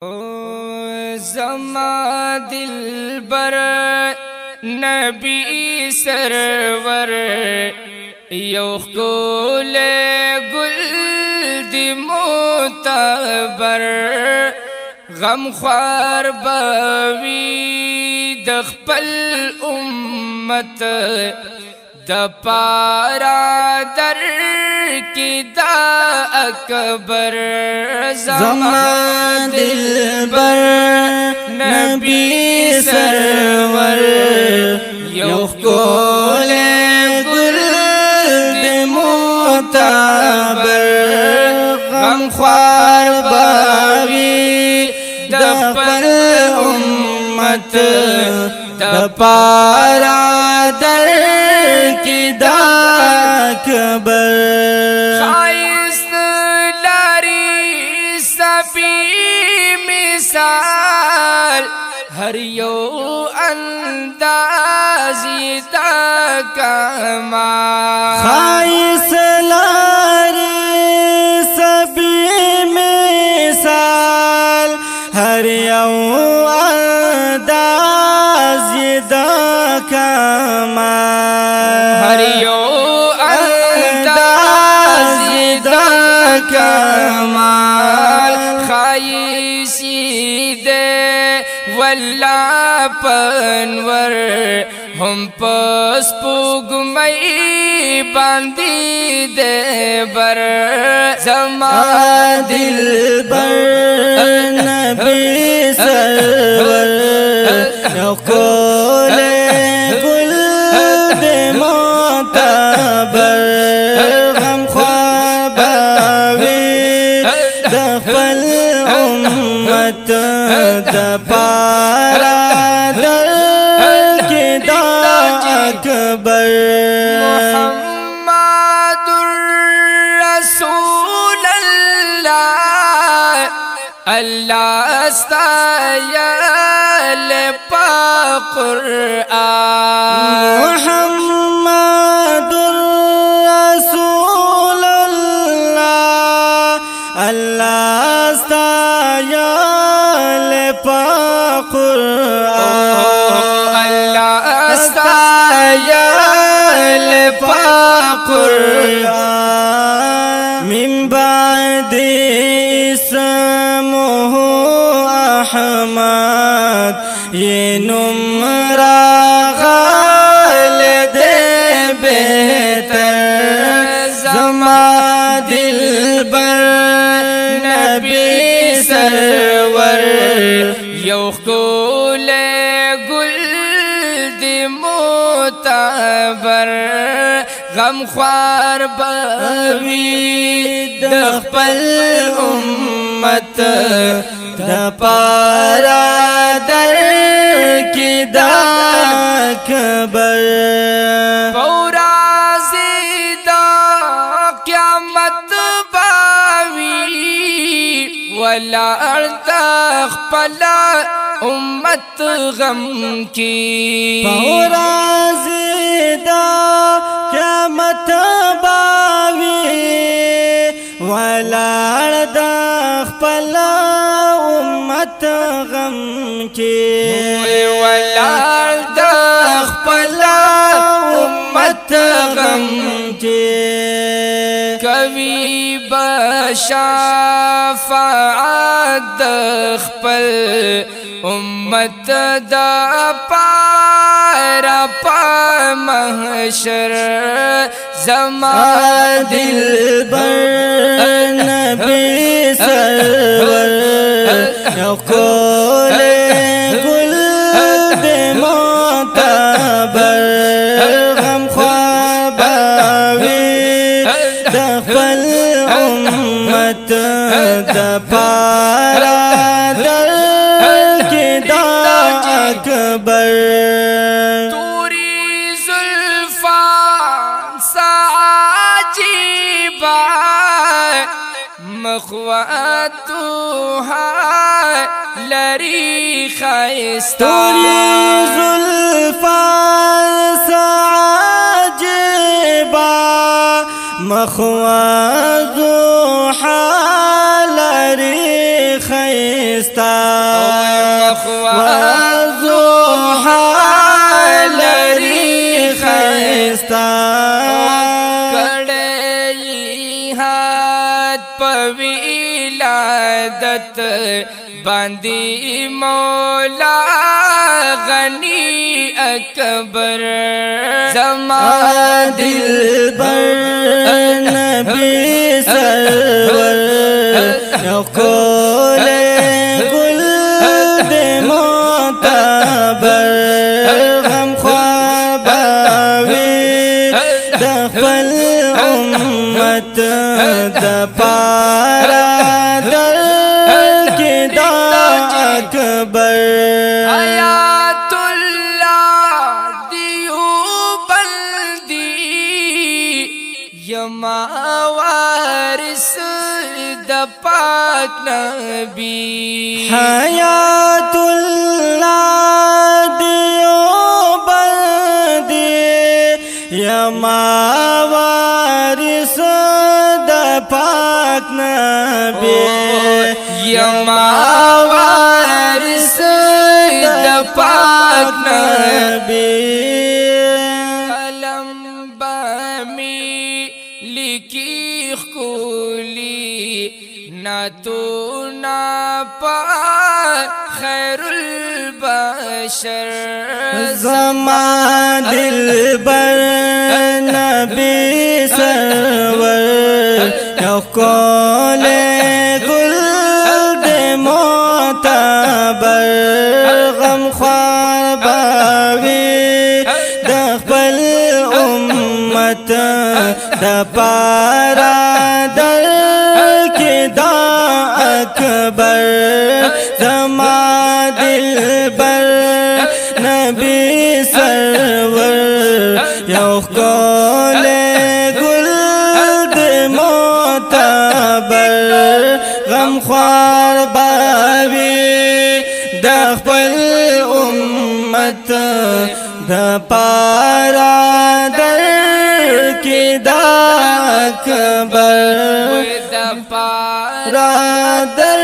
او زما دلبر نبی سرور یو خول گل دی معتبر غم خوار بوی د خپل امت د پارا در کی دا اکبر زما دلبر نبی سرور یو خول گل دی معتبر غم خوار باوی د خپل امت د پارا در کی دا اکبر خایست لاری سبی مثال ہر یو اندازی دا کمال خائص لاری سبی مثال ہر یو انداز دا کمال ہر یو انداز دا کمال خایشی دے واللہ پنور ہم پس پوگمئی باندی دے بر زما دلبر نبی سرور یو قول گل دی معتبر غم خوار باوی د خپل امت د پارا در کی دا اکبر محمد رسول اللہ اللہ استایل پا قرآن محمد رسول اللہ اللہ استایل پا قرآن اللہ استایل پا قرآن من بعد اسمه احمد یہ نمرا غال دے بہتر زما دلبر نبی سرور یو خول گل دی معتبر غم خوار بوی د خپل امت د پارا در کی دا اکبر پورازی دا قیامت باوی ولا ارتخ پلا امت غم کی پورا زیدہ قیامت باوی ولاړ د خپل امت غم کی ولا د خپل امت غم کی کوي بشفاعت د خپل امت د پارا پا محشر زما دلبر نبی سرور یو قول گل دی معتبر غم خوار باوی د خپل امت د پارا در کی دا اکبر توری زلفان سعجیبا مخواتوها لری خیستا توری زلفان سعجیبا مخواتوها لری خیستا خیستا وضحا لري خیستا کڑی ہاتھ پویلادت باندی مولا غنی اکبر زما دلبر نبی سرور یقول گل دے معتبر غم خواباوی دخل امت دپارا در کی دا اکبر آیات اللہ دیو بلدی یما وارث د پاک نبی حیات اللہ دیوبندی یما وارث د پاک نبی یما وارث د پاک نبی علم بامی لکی خکولی ناتو ناپا خیر البشر زما دلبر نبی سرور یقول گل دے معتبر غم خوار باوی دخبل امت دپارا در کی دا اکبر زما دلبر نبی سرور یقول گل دے معتبر غم خوار باوی دخبل امت دپارا در کی دا اکبر د پار را در